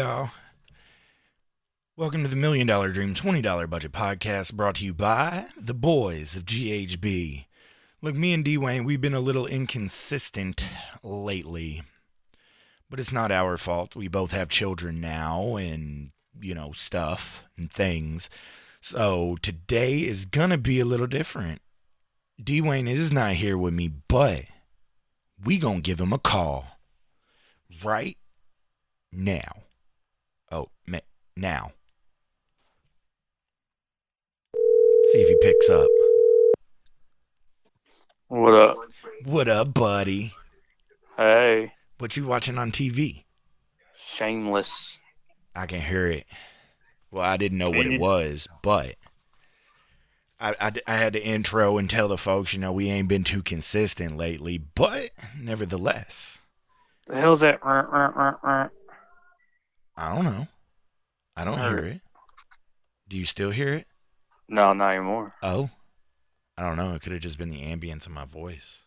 y'all. Welcome to the $1 Million Dream $20 Budget Podcast, brought to you by the boys of GHB. Look, me and Dwayne, we've been a little inconsistent lately, but it's not our fault. We both have children now and, stuff and things. So today is gonna be a little different. Dwayne is not here with me, but we gonna give him a call right now. Now. See if he picks up. What up? What up, buddy? Hey. What you watching on TV? Shameless. I can hear it. Well, I didn't know what it was, but I had to intro and tell the folks, we ain't been too consistent lately, but nevertheless. The hell's that? I don't know. I don't hear it. Do you still hear it? No, not anymore. Oh? I don't know. It could have just been the ambience of my voice.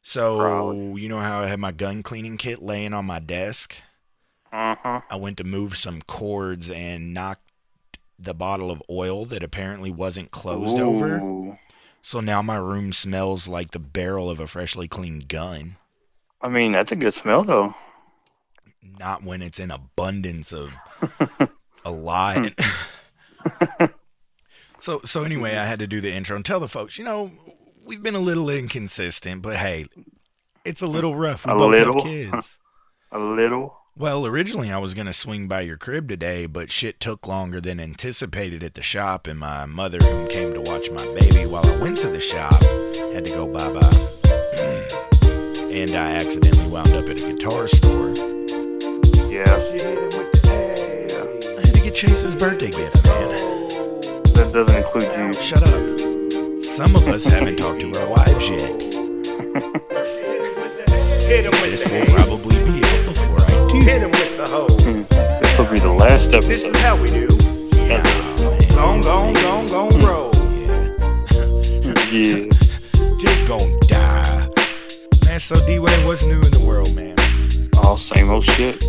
So, Probably. You know how I had my gun cleaning kit laying on my desk? Uh-huh. I went to move some cords and knocked the bottle of oil that apparently wasn't closed over. So now my room smells like the barrel of a freshly cleaned gun. I mean, that's a good smell, though. Not when it's in abundance of a lot. So anyway, I had to do the intro and tell the folks, we've been a little inconsistent, but hey, it's a little rough. We both have kids. A little? Well, originally I was going to swing by your crib today, but shit took longer than anticipated at the shop, and my mother, who came to watch my baby while I went to the shop, had to go bye-bye. And I accidentally wound up at a guitar store. Yeah. I had to get Chase's birthday gift, man. That doesn't include you. Shut up. Some of us haven't talked to our wives yet. This will probably be it before I do. Hit him with the hoe. This will be the last episode. This is how we do. Gone, roll. Yeah. Just gon' die. Man, so D-Way, what's new in the world, man? All same old shit.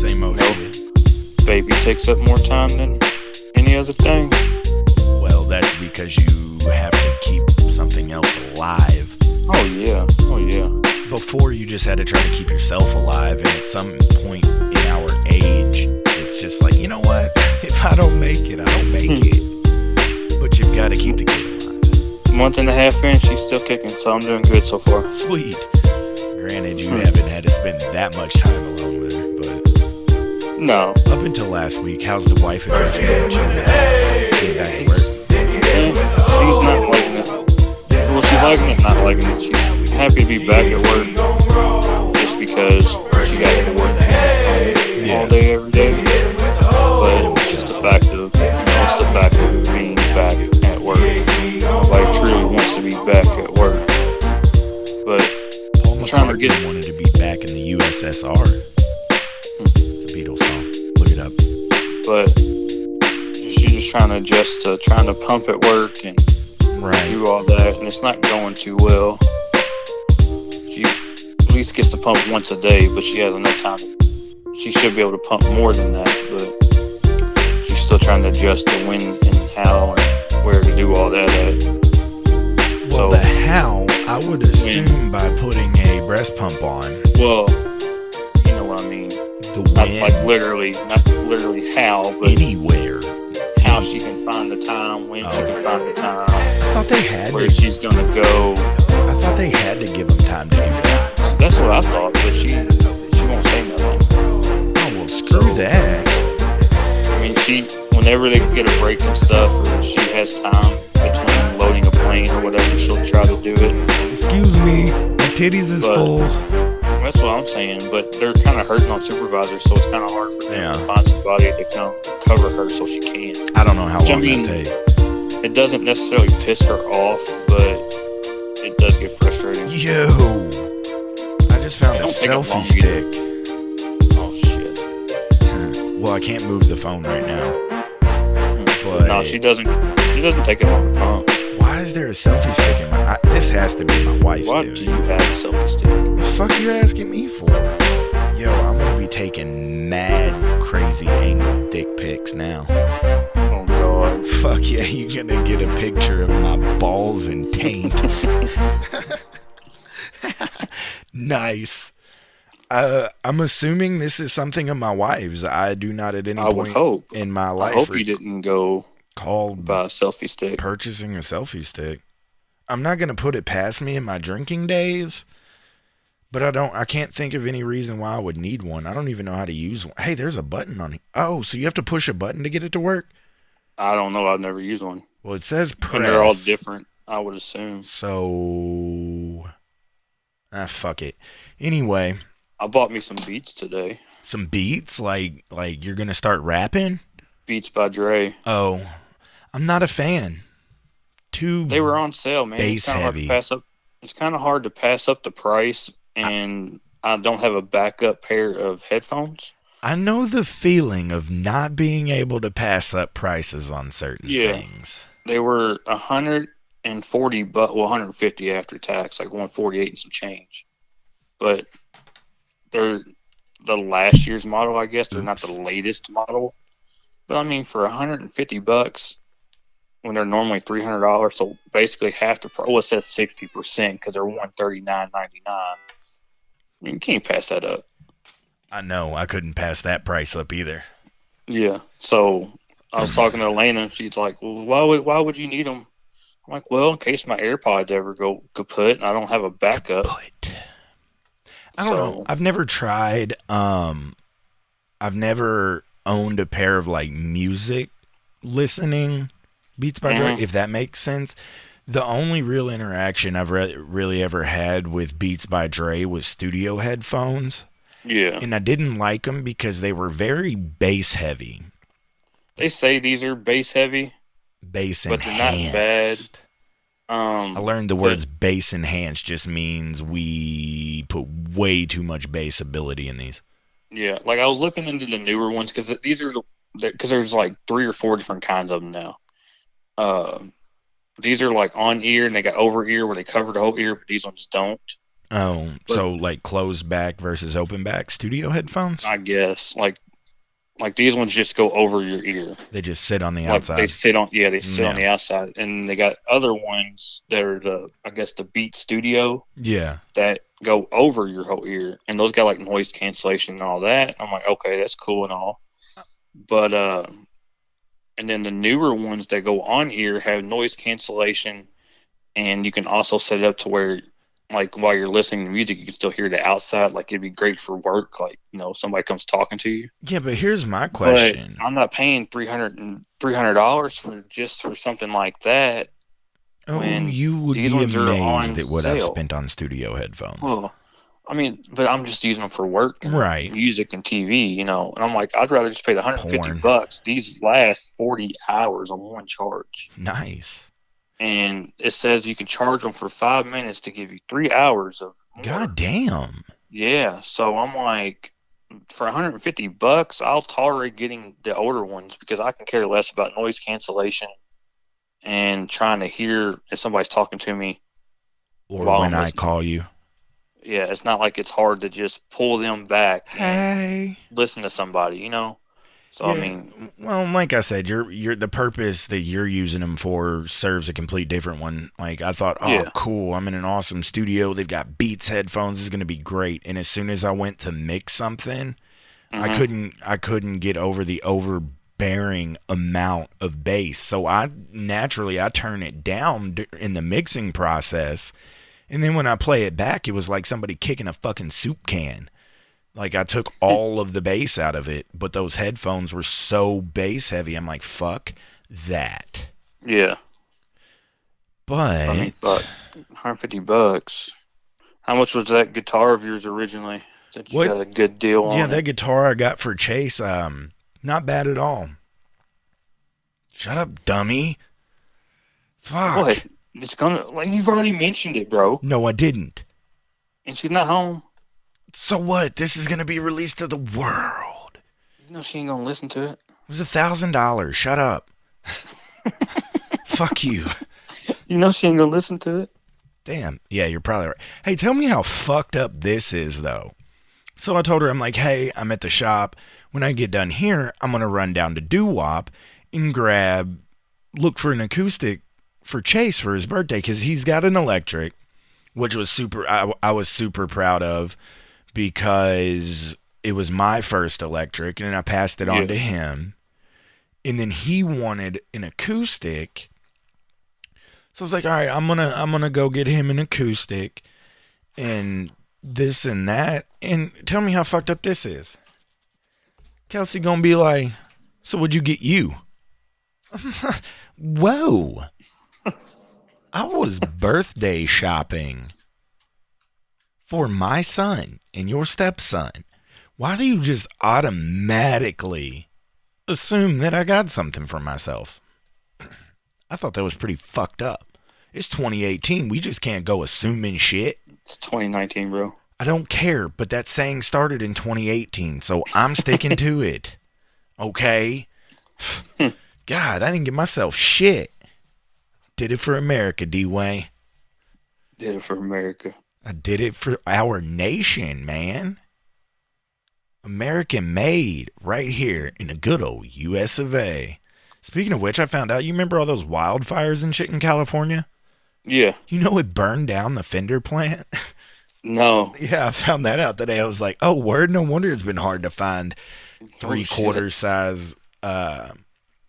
Same old Nope. shit. Baby takes up more time than any other thing. Well, that's because you have to keep something else alive. Oh, yeah. Before, you just had to try to keep yourself alive, and at some point in our age, it's just like, you know what? If I don't make it, I don't make it. But you've got to keep the kid alive. A month and a half in, she's still kicking, so I'm doing good so far. Sweet. Granted, you haven't had to spend that much time alone with her, but No. up until last week, how's the wife addressing the children? Getting back to work? She's not liking it. Well, she's liking it, not liking it. She's happy to be back at work just because she got to work all day, every day. But it's just the fact of, being back at work. Nobody truly wants to be back at work. But Paul I'm trying to McCartney wanted to be back in the USSR. It's a Beatles song. Look it up. But she's just trying to adjust to trying to pump at work and do all that, and it's not going too well. She at least gets to pump once a day, but she has enough time. She should be able to pump more than that, but she's still trying to adjust to when and how and where to do all that at. Well, the how, I would assume by putting a breast pump on. Well, you know what I mean. Not literally how, but anywhere. How she can find the time, when she can find the time. I thought they had where she's gonna go. I thought they had to give them time to do that. That's what I thought, but she won't say nothing. Oh, well, screw that. I mean, whenever they get a break and stuff, or she has time between loading a plane or whatever, she'll try to do it. Excuse me, my titties is full. That's what I'm saying, but they're kind of hurting on supervisors, so it's kind of hard for them to find somebody to come cover her so she can. I don't know how long that takes. It doesn't necessarily piss her off, but it does get frustrating. Yo, I just found a selfie stick. Oh, shit. Well, I can't move the phone right now. But no, she doesn't take it long to pump. Why is there a selfie stick in my... this has to be my wife's. Why do you have a selfie stick? The fuck you asking me for? Yo, I'm gonna be taking mad crazy angle dick pics now. Oh God. Fuck yeah, you're gonna get a picture of my balls and taint. Nice. I'm assuming this is something of my wife's. I do not at any I would point hope. in my I life hope you didn't go called buy a selfie stick. purchasing a selfie stick. I'm not gonna put it past me in my drinking days, but I can't think of any reason why I would need one. I don't even know how to use one. Hey, there's a button on it. Oh, so you have to push a button to get it to work? I don't know. I've never used one. Well, it says press. And they're all different, I would assume. So, fuck it. Anyway, I bought me some Beats today. some beats, like you're gonna start rapping? Beats by Dre. Oh, I'm not a fan. They were on sale, man. Bass heavy. It's kind of hard to pass up the price, and I don't have a backup pair of headphones. I know the feeling of not being able to pass up prices on certain things. They were $140, well, 150 after tax, like 148 and some change. But they're the last year's model, I guess. They're not the latest model. But I mean, for $150, when they're normally $300, so basically half the price. Well, it says 60% because they're $139.99. I mean, you can't pass that up. I know. I couldn't pass that price up either. Yeah. So I was talking to Elena, and she's like, "Well, why would you need them?" I'm like, "Well, in case my AirPods ever go kaput, and I don't have a backup." Kaput. I don't know. I've never tried. I've never owned a pair of like music listening Beats by Dre, if that makes sense. The only real interaction I've really ever had with Beats by Dre was studio headphones. Yeah. And I didn't like them because they were very bass heavy. They say these are bass heavy. Bass but enhanced. They're not bad. I learned the words bass enhanced just means we put way too much bass ability in these. Yeah, like I was looking into the newer ones because there's like 3 or 4 different kinds of them now. These are like on ear and they got over ear where they cover the whole ear, but these ones don't. Oh, so like closed back versus open back studio headphones? I guess like these ones just go over your ear. They just sit on the outside. They sit on the outside, and they got other ones that are the Beat Studio. Yeah. That go over your whole ear, and those got like noise cancellation and all that. I'm like, okay, that's cool and all, but and then the newer ones that go on ear have noise cancellation, and you can also set it up to where, like, while you're listening to music, you can still hear the outside. Like, it'd be great for work. Like, somebody comes talking to you. Yeah, but here's my question. But I'm not paying $300 for something like that. Oh, you would be amazed at what I've spent on studio headphones. Well, I mean, but I'm just using them for work, and music and TV, and I'm like, I'd rather just pay the $150. These last 40 hours on one charge. Nice. And it says you can charge them for 5 minutes to give you 3 hours of more. God damn. Yeah. So I'm like, for $150, I'll tolerate getting the older ones because I can care less about noise cancellation and trying to hear if somebody's talking to me. Or when I call you. Yeah. It's not like it's hard to just pull them back and listen to somebody, So, yeah, I mean, well, like I said, you're the purpose that you're using them for serves a complete different one. Like, I thought, cool, I'm in an awesome studio. They've got Beats headphones. This is going to be great. And as soon as I went to mix something, I couldn't get over the overbearing amount of bass. So I turn it down in the mixing process. And then when I play it back, it was like somebody kicking a fucking soup can. Like, I took all of the bass out of it, but those headphones were so bass heavy. I'm like, fuck that. Yeah. But I mean, $150. How much was that guitar of yours originally? That you got a good deal on. Yeah, that guitar I got for Chase, not bad at all. Shut up, dummy. Fuck. What? You've already mentioned it, bro. No, I didn't. And she's not home. So what? This is going to be released to the world. She ain't going to listen to it. It was $1,000. Shut up. Fuck you. She ain't going to listen to it. Damn. Yeah, you're probably right. Hey, tell me how fucked up this is, though. So I told her, I'm like, hey, I'm at the shop. When I get done here, I'm going to run down to Doo-Wop and look for an acoustic for Chase for his birthday because he's got an electric, which was I was super proud of because it was my first electric and I passed it on to him. And then he wanted an acoustic. So I was like, all right, I'm gonna go get him an acoustic and this and that. And tell me how fucked up this is. Kelsey gonna be like, so what'd you get you? Whoa. I was birthday shopping for my son and your stepson. Why do you just automatically assume that I got something for myself? I thought that was pretty fucked up. It's 2018. We just can't go assuming shit. It's 2019, bro. I don't care, but that saying started in 2018, so I'm sticking to it. Okay? God, I didn't get myself shit. Did it for America, D-Way. Did it for America. I did it for our nation, man. American made right here in the good old US of A. Speaking of which, I found out, you remember all those wildfires and shit in California? Yeah. You know it burned down the Fender plant? No. Yeah, I found that out today. I was like, oh, word, no wonder it's been hard to find 3/4 size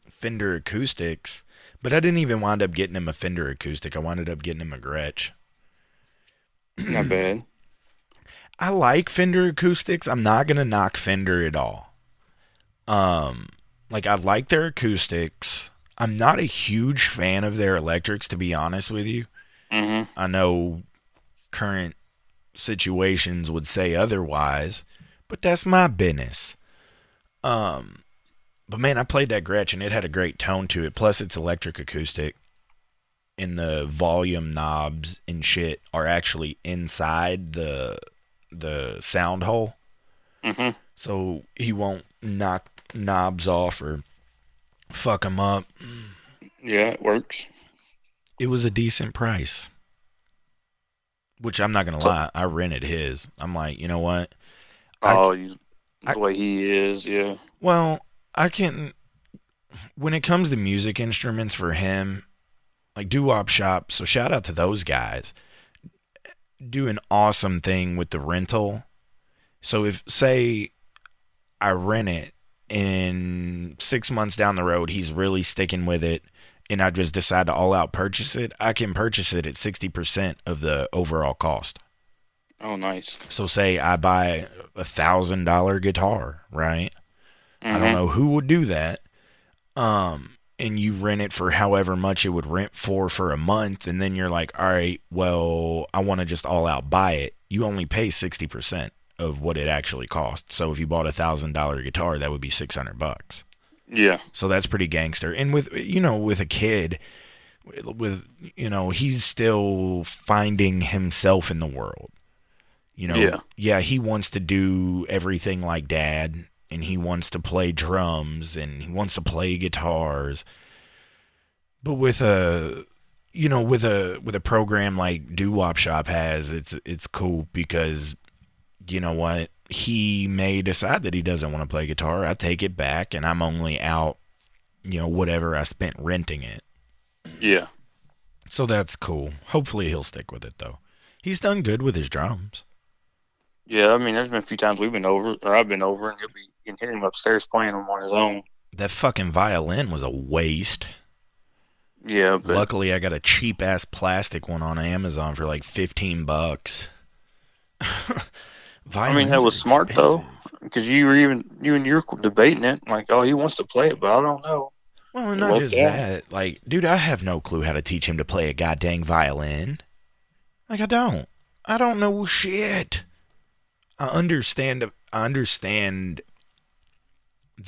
Fender acoustics. But I didn't even wind up getting him a Fender acoustic. I wound up getting him a Gretsch. Not bad. I like Fender acoustics. I'm not going to knock Fender at all. Like, I like their acoustics. I'm not a huge fan of their electrics, to be honest with you. Mm-hmm. I know current situations would say otherwise, but that's my business. But man, I played that Gretsch and it had a great tone to it. Plus, it's electric acoustic, and the volume knobs and shit are actually inside the sound hole. Mm-hmm. So he won't knock knobs off or fuck them up. Yeah, it works. It was a decent price. Which I'm not going to lie, I rented his. I'm like, you know what? The way he is, yeah. Well, when it comes to music instruments for him, like Doo-Wop Shop, so shout out to those guys, do an awesome thing with the rental. So if, say, I rent it, and 6 months down the road, he's really sticking with it, and I just decide to all out purchase it, I can purchase it at 60% of the overall cost. Oh, nice. So say I buy $1,000 guitar, right? Mm-hmm. I don't know who would do that. And you rent it for however much it would rent for a month, and then you're like, all right, well, I want to just all out buy it. You only pay 60% of what it actually costs. So if you bought $1,000 guitar, that would be $600. Yeah. So that's pretty gangster. And with a kid, he's still finding himself in the world. Yeah, he wants to do everything like dad, and he wants to play drums, and he wants to play guitars. But with a program like Doo-Wop Shop has, it's cool because, you know what? He may decide that he doesn't want to play guitar. I take it back, and I'm only out, whatever I spent renting it. Yeah. So that's cool. Hopefully he'll stick with it, though. He's done good with his drums. Yeah, I mean, there's been a few times I've been over, and you can hear him upstairs playing them on his own. That fucking violin was a waste. Yeah, but luckily I got a cheap ass plastic one on Amazon for like $15. I mean, that was smart though, because you and you're debating it, like, oh, he wants to play it, but I don't know. Well, not just that, like, dude, I have no clue how to teach him to play a goddamn violin. Like, I don't know shit. I understand the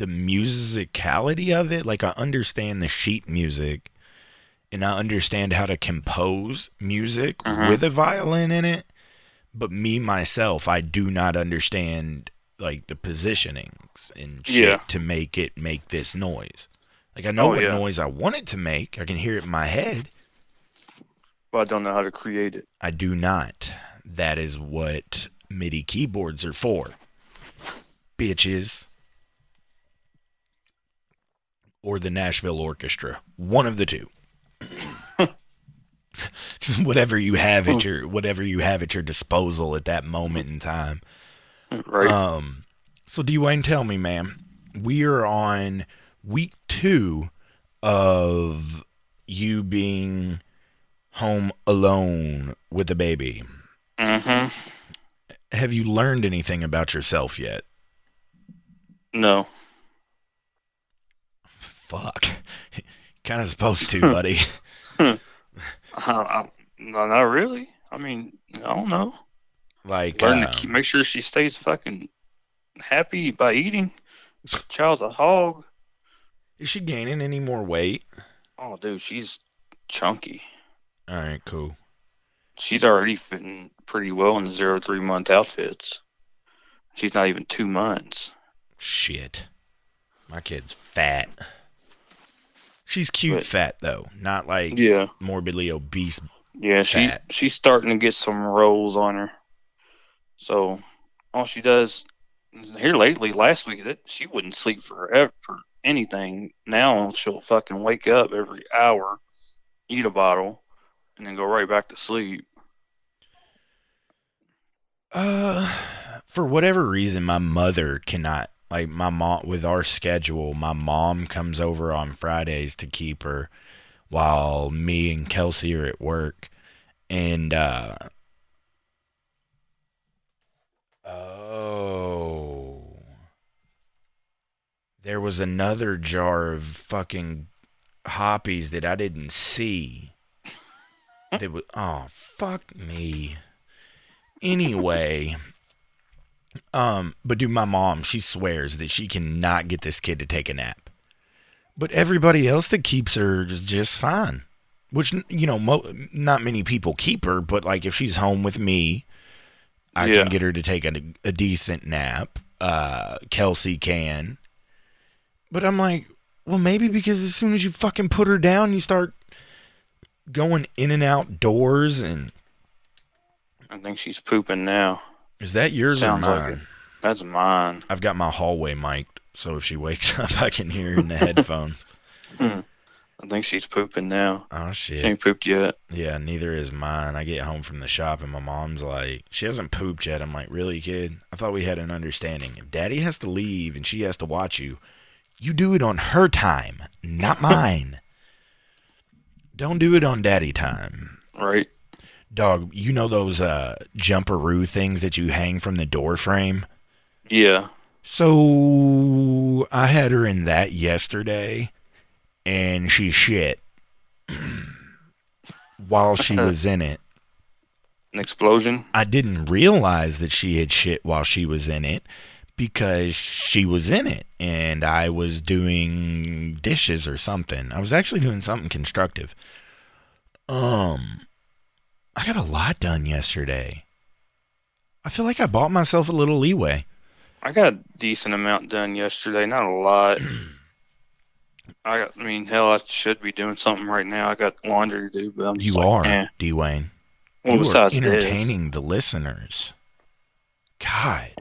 musicality of it. Like, I understand the sheet music, and I understand how to compose music with a violin in it. But me, myself, I do not understand, like, the positionings and shit to make it make this noise. Like, I know what noise I want it to make. I can hear it in my head. But I don't know how to create it. I do not. That is what MIDI keyboards are for. bitches, or the Nashville Orchestra. One of the two. whatever you have at your disposal at that moment in time. Right. So Dwayne, tell me, man, we are on week 2 of you being home alone with the baby. Mm-hmm. Have you learned anything about yourself yet? No. Fuck. Kind of supposed to, buddy. No, not really. I mean, I don't know. Like, Learn to make sure she stays fucking happy by eating. Child's a hog. is she gaining any more weight? Oh, dude, she's chunky. All right, cool. She's already fitting pretty well in the 0 to 3 month outfits. She's not even 2 months. Shit. My kid's fat. She's cute But, fat, though. Not like yeah. morbidly obese Yeah, fat. she's starting to get some rolls on her. So all she does here lately, last week, she wouldn't sleep for anything. Now she'll fucking wake up every hour, eat a bottle, and then go right back to sleep. For whatever reason, my mother cannot. Like, my mom, with our schedule, my mom comes over on Fridays to keep her while me and Kelsey are at work. And, there was another jar of fucking hoppies that I didn't see. That was, oh, fuck me. Anyway, but dude, my mom, she swears that she cannot get this kid to take a nap. But everybody else that keeps her is just fine. Which, you know, not many people keep her, but like if she's home with me, I can get her to take a decent nap. Kelsey can. But I'm like, well, maybe because as soon as you fucking put her down, you start going in and out doors and... I think she's pooping now. Is that yours Sounds or mine? like it. That's mine. I've got my hallway mic'd, so if she wakes up, I can hear her in the headphones. I think she's pooping now. Oh, shit. She ain't pooped yet. Yeah, neither is mine. I get home from the shop and my mom's like, she hasn't pooped yet. I'm like, really, kid? I thought we had an understanding. If Daddy has to leave and she has to watch you, you do it on her time, not mine. Don't do it on Daddy time. Right. Dog, you know those jumperoo things that you hang from the door frame? Yeah. So I had her in that yesterday, and she shit while she was in it. An explosion? I didn't realize that she had shit while she was in it because she was in it, and I was doing dishes or something. I was actually doing something constructive. I got a lot done yesterday. I feel like I bought myself a little leeway. I got a decent amount done yesterday, not a lot. I mean, hell, I should be doing something right now. I got laundry to do, but I'm just Dwayne. Well, you besides are entertaining the listeners. God.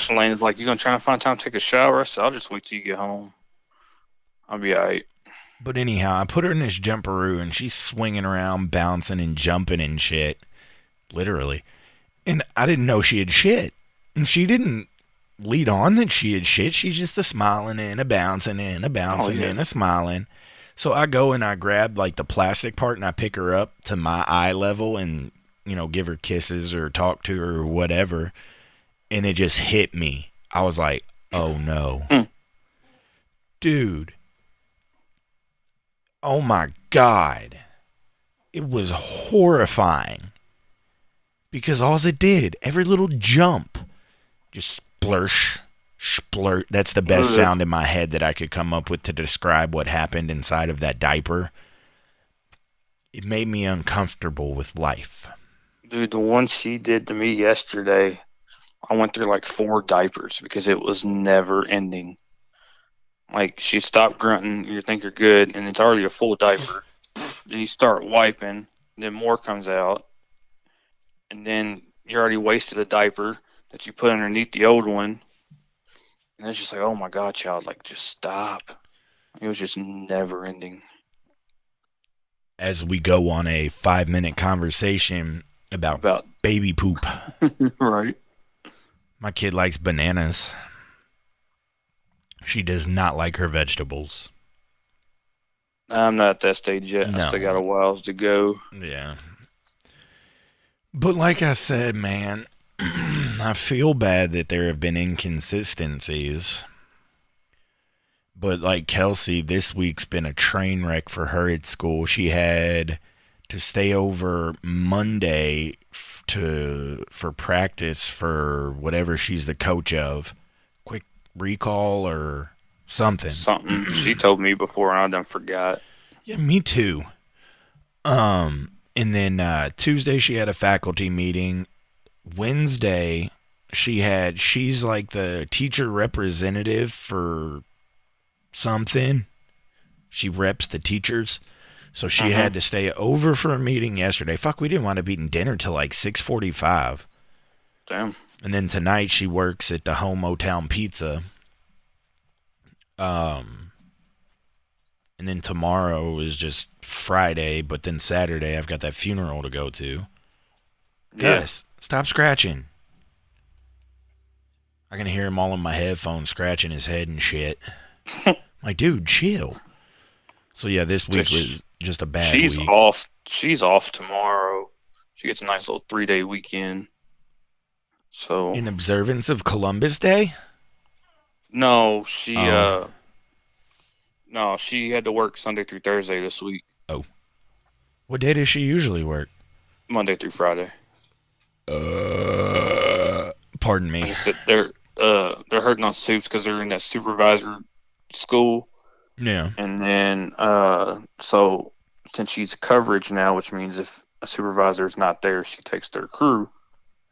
Elena's like, you gonna try and find time to take a shower? I said, I'll just wait till you get home. I'll be alright. But anyhow, I put her in this jumperoo, and she's swinging around, bouncing and jumping and shit. Literally. And I didn't know she had shit. And she didn't lead on that she had shit. She's just a smiling and a bouncing and a bouncing and a smiling. So I go and I grab like the plastic part and I pick her up to my eye level and, you know, give her kisses or talk to her or whatever. And it just hit me. I was like, oh no. Dude. Oh my God. It was horrifying. Because all it did, every little jump, just splursh, splurt. That's the best sound in my head that I could come up with to describe what happened inside of that diaper. It made me uncomfortable with life. Dude, the one she did to me yesterday, I went through like 4 diapers because it was never ending. Like, she stopped grunting, you think you're good, and it's already a full diaper. Then you start wiping, then more comes out. And then you already wasted a diaper. that you put underneath the old one. And it's just like, oh my God, child, like, just stop. It was just never ending. As we go on a 5-minute conversation about baby poop. Right. My kid likes bananas. She does not like her vegetables. I'm not at that stage yet. No. I still got a while to go. Yeah. But like I said, man, I feel bad that there have been inconsistencies. But like Kelsey, this week's been a train wreck for her at school. She had to stay over Monday for practice for whatever she's the coach of. Quick recall or something. Something she told me before and I done forgot. Yeah, me too. And then Tuesday she had a faculty meeting. Wednesday she's like the teacher representative for something. She reps the teachers. So she had to stay over for a meeting yesterday. Fuck, we didn't want to be eating dinner till like 6:45. Damn. And then tonight she works at the Homo Town Pizza. And then tomorrow is just Friday, but then Saturday I've got that funeral to go to. Yeah. Gus, stop scratching. I can hear him all in my headphones scratching his head and shit. Like, dude, chill. So yeah, this week was just a bad week. She's off tomorrow. She gets a nice little 3-day weekend. So in observance of Columbus Day? No, she had to work Sunday through Thursday this week. Oh. What day does she usually work? Monday through Friday. Pardon me. They're hurting on suits because they're in that supervisor school. Yeah. And then so since she's coverage now, which means if a supervisor is not there, she takes their crew.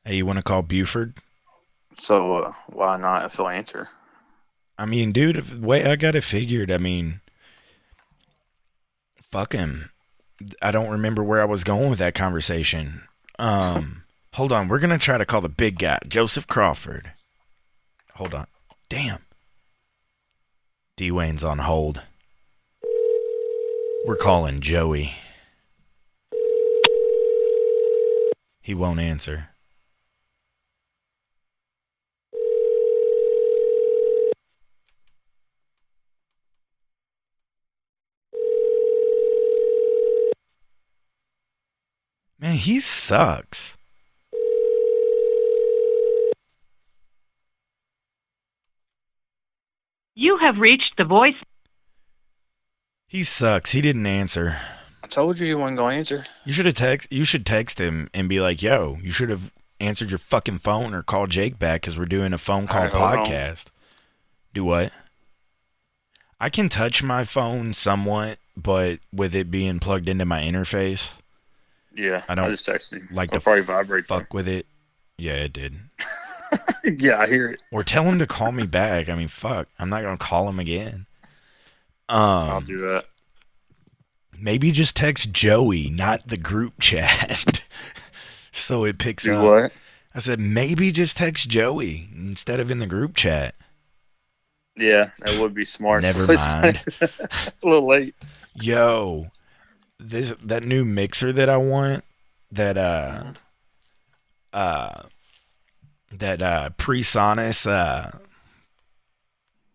Hey, you want to call Buford? So why not if he'll answer? I mean, dude, the way I got it figured, I mean, fuck him. I don't remember where I was going with that conversation. Hold on. We're going to try to call the big guy, Joseph Crawford. Hold on. Damn. D-Wayne's on hold. We're calling Joey. He won't answer. Man, he sucks. You have reached the voice. He sucks. He didn't answer. I told you he wasn't going to answer. You should text him and be like, yo, you should have answered your fucking phone or call Jake back because we're doing a phone call podcast. Do what? I can touch my phone somewhat, but with it being plugged into my interface. Yeah, I don't just texted him. like It'll to probably vibrate fuck with it. Yeah, it did. Yeah, I hear it. Or tell him to call me back. I mean, fuck. I'm not going to call him again. I'll do that. Maybe just text Joey, not the group chat. So it picks Do up. what? I said, maybe just text Joey instead of in the group chat. Yeah, that would be smart. Never mind. A little late. Yo, that new mixer that I want, that PreSonus,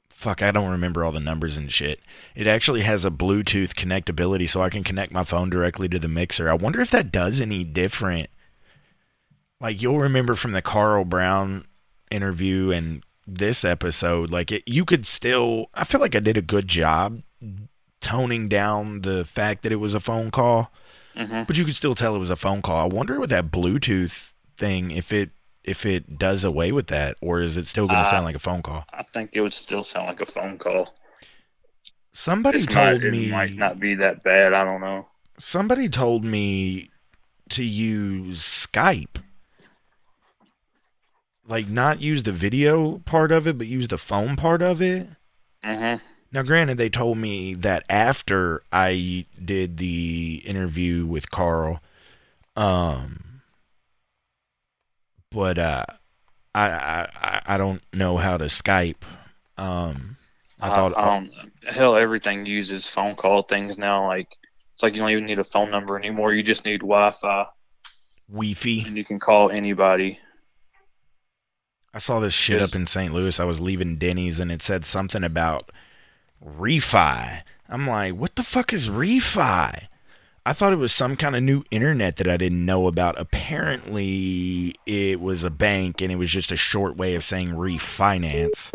fuck, I don't remember all the numbers and shit. It actually has a Bluetooth connectability so I can connect my phone directly to the mixer. I wonder if that does any different. Like, you'll remember from the Carl Brown interview and this episode, like, you could still, I feel like I did a good job toning down the fact that it was a phone call, but you could still tell it was a phone call. I wonder with that Bluetooth thing, if it does away with that, or is it still going to sound like a phone call? I think it would still sound like a phone call. Somebody told me it might not be that bad. I don't know. Somebody told me to use Skype. Like, not use the video part of it, but use the phone part of it. Now, granted, they told me that after I did the interview with Carl, but I don't know how to Skype. I thought Hell, everything uses phone call things now. Like it's like you don't even need a phone number anymore. You just need Wi-Fi, Wi-Fi. and you can call anybody. I saw this shit up Cause in St. Louis. I was leaving Denny's and it said something about refi. I'm like, what the fuck is refi? I thought it was some kind of new internet that I didn't know about. Apparently, it was a bank and it was just a short way of saying refinance.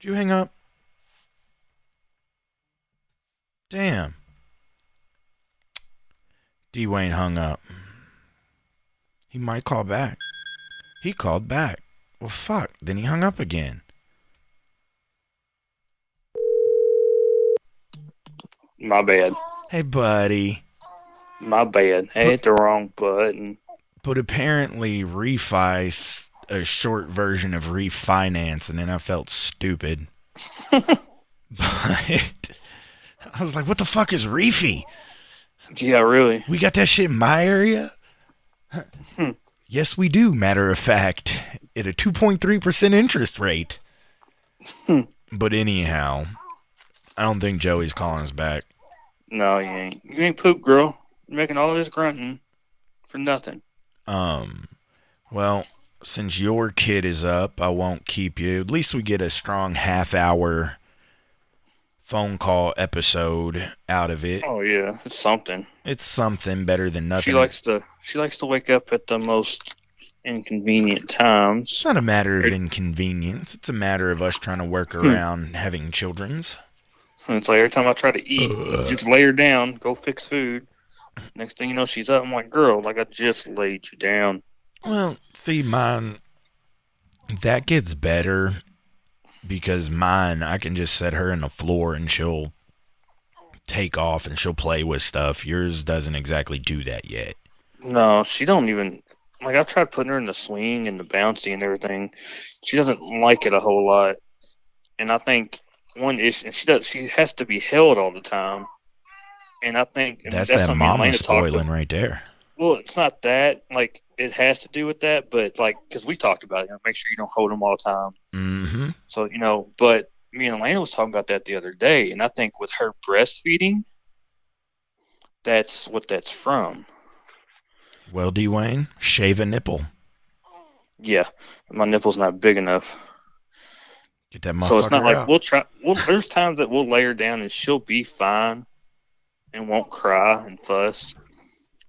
Did you hang up? Damn. Dwayne hung up. He might call back. He called back. Well, fuck. Then he hung up again. my bad. Hey, buddy. My bad. I hit the wrong button. But apparently, refi's a short version of refinance, and then I felt stupid. But I was like, what the fuck is refi? Yeah, really. We got that shit in my area? Yes, we do, matter of fact. At a 2.3% interest rate. But anyhow, I don't think Joey's calling us back. No, you ain't. You ain't poop, girl. You're making all this grunting for nothing. Well, since your kid is up, I won't keep you. At least we get a strong half-hour phone call episode out of it. Oh yeah, it's something. It's something better than nothing. She likes to wake up at the most inconvenient times. It's not a matter of inconvenience. It's a matter of us trying to work around having children's. And it's like every time I try to eat, just lay her down, go fix food. Next thing you know, she's up. I'm like, girl, like I just laid you down. Well, see, mine, that gets better because mine, I can just set her in the floor and she'll take off and she'll play with stuff. Yours doesn't exactly do that yet. No, she don't even. Like, I've tried putting her in the swing and the bouncy and everything. She doesn't like it a whole lot. And I think one issue, she has to be held all the time. And I think that's that something mama Elena spoiling right there. Well, it's not that. Like, it has to do with that, but like, because we talked about it, make sure you don't hold them all the time. Mm-hmm. So, but me and Elena was talking about that the other day, and I think with her breastfeeding, that's what that's from. Well, Dwayne, shave a nipple. Yeah, my nipple's not big enough. Get that motherfucker So it's not like out. we'll try. There's times that we'll lay her down and she'll be fine and won't cry and fuss.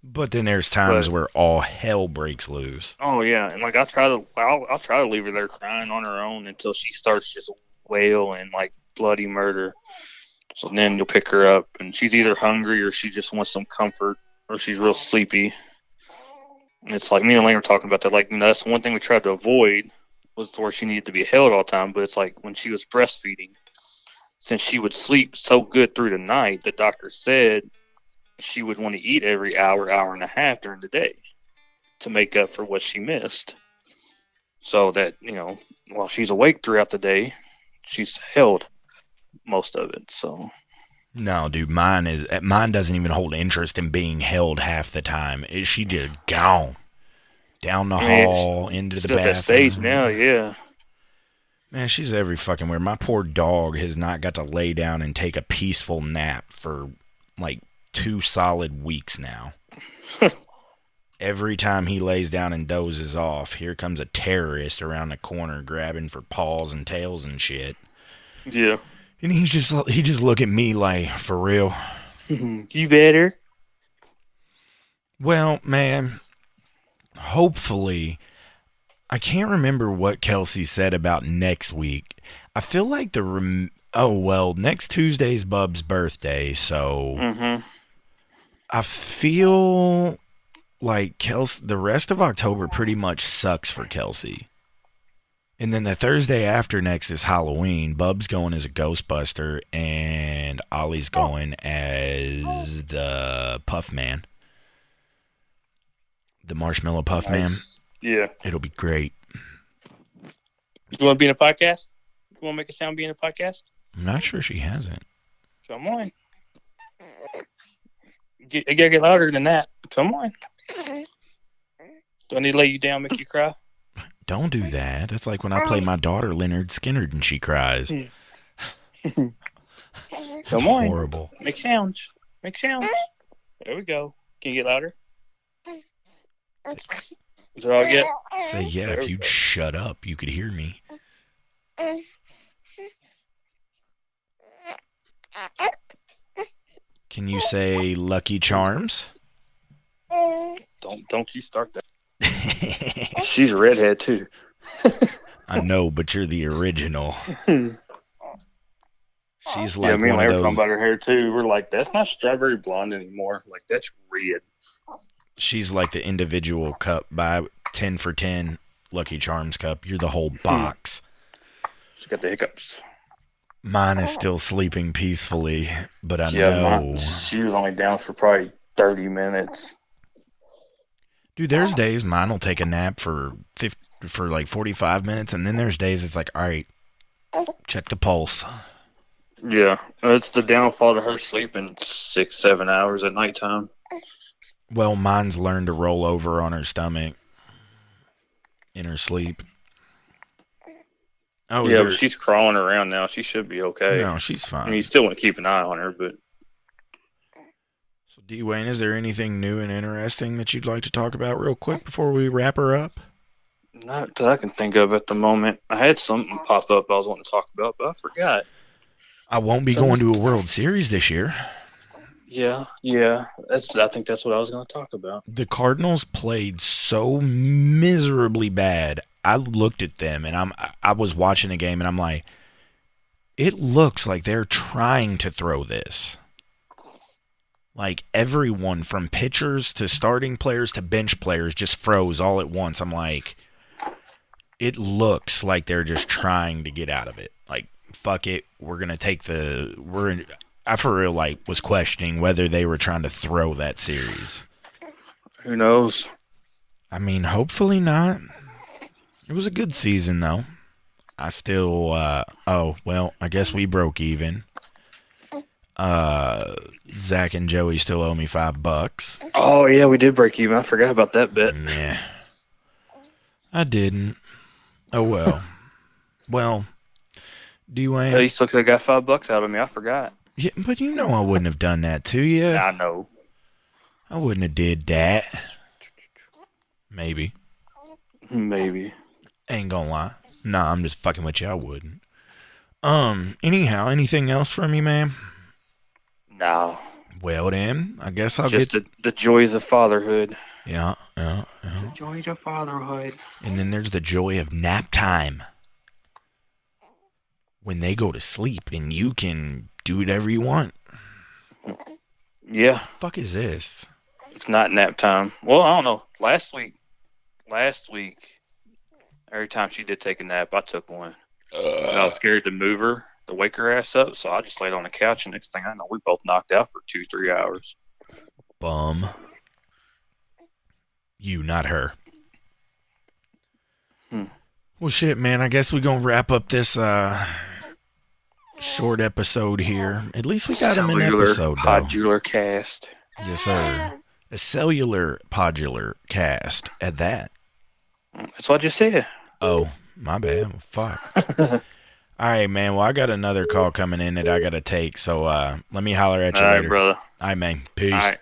But then there's times where all hell breaks loose. Oh yeah, and like I'll try to leave her there crying on her own until she starts just wail and like bloody murder. So then you'll pick her up and she's either hungry or she just wants some comfort or she's real sleepy. And it's like me and Elaine were talking about that. Like, that's one thing we tried to avoid was where she needed to be held all the time. But it's like when she was breastfeeding, since she would sleep so good through the night, the doctor said she would want to eat every hour, hour and a half during the day to make up for what she missed. So that, while she's awake throughout the day, she's held most of it. So no, dude, mine doesn't even hold interest in being held half the time. She just gone down the hall into the bathroom. At that stage now, yeah. Man, she's every fucking where. My poor dog has not got to lay down and take a peaceful nap for like 2 solid weeks now. Every time he lays down and dozes off, here comes a terrorist around the corner grabbing for paws and tails and shit. Yeah. And he just look at me like, for real? You better. Well, man, hopefully, I can't remember what Kelsey said about next week. I feel like next Tuesday's Bub's birthday, so I feel like the rest of October pretty much sucks for Kelsey. And then the Thursday after next is Halloween. Bub's going as a Ghostbuster, and Ollie's going as the Puff Man. The Marshmallow Puff Man. Yeah. It'll be great. You want to be in a podcast? You want to make a sound be in a podcast? I'm not sure she hasn't. Come on. You gotta get louder than that. Come on. Do I need to lay you down, make you cry? Don't do that. That's like when I play my daughter Leonard Skinner and she cries. That's Come on. horrible. Make sounds. Make sounds. There we go. Can you get louder? Is that all I get? Say, yeah, There if we you'd go. shut up, you could hear me. Can you say Lucky Charms? Don't you start that. She's a redhead too. I know, but you're the original. She's Yeah, like me and one Larry of were talking those. about her hair too. We're like, that's not strawberry blonde anymore. Like, that's red. She's like the individual cup by 10 for 10 Lucky Charms cup. You're the whole box. She's got the hiccups. Mine is still sleeping peacefully, but I Yeah, know. she was only down for probably 30 minutes. Dude, there's days mine will take a nap for like 45 minutes, and then there's days it's like, all right, check the pulse. Yeah, it's the downfall to her sleeping 6-7 hours at nighttime. Well, mine's learned to roll over on her stomach in her sleep. Oh, Yeah, but she's crawling around now. She should be okay. No, she's fine. I mean, you still want to keep an eye on her, but... So, D. Wayne, is there anything new and interesting that you'd like to talk about real quick before we wrap her up? Not that I can think of at the moment. I had something pop up I was wanting to talk about, but I forgot. I won't be going to a World Series this year. Yeah. I think that's what I was going to talk about. The Cardinals played so miserably bad. I looked at them, and I was watching the game, and I'm like, it looks like they're trying to throw this. Like, everyone from pitchers to starting players to bench players just froze all at once. I'm like, it looks like they're just trying to get out of it. Like, fuck it, we're going to take I for real, like, was questioning whether they were trying to throw that series. Who knows? I mean, hopefully not. It was a good season, though. I still, I guess we broke even. Zach and Joey still owe me $5. Oh, yeah, we did break even. I forgot about that bit. Nah. I didn't. Oh, well. Well, Dwayne. Yeah, you still could have got $5 out of me. I forgot. Yeah, but you know I wouldn't have done that to you. I know. I wouldn't have did that. Maybe. Ain't gonna lie. Nah, I'm just fucking with you. I wouldn't. Anyhow, anything else from you, man? No. Well, then, I guess I'll Just get... the joys of fatherhood. Yeah. The joys of fatherhood. And then there's the joy of nap time. When they go to sleep and you can do whatever you want. Yeah. What the fuck is this? It's not nap time. Well, I don't know. Last week, every time she did take a nap, I took one. I was scared to move her, to wake her ass up, so I just laid on the couch, and next thing I know, we both knocked out for 2-3 hours. Bum. You, not her. Well, shit, man. I guess we're going to wrap up this short episode here. At least we got him an episode, though. Podular cast. Yes, sir. A cellular podular cast at that. That's what I just said. Oh, my bad. Fuck. All right, man. Well, I got another call coming in that I got to take, so let me holler at you All later. right, brother. All right, man. Peace. All right.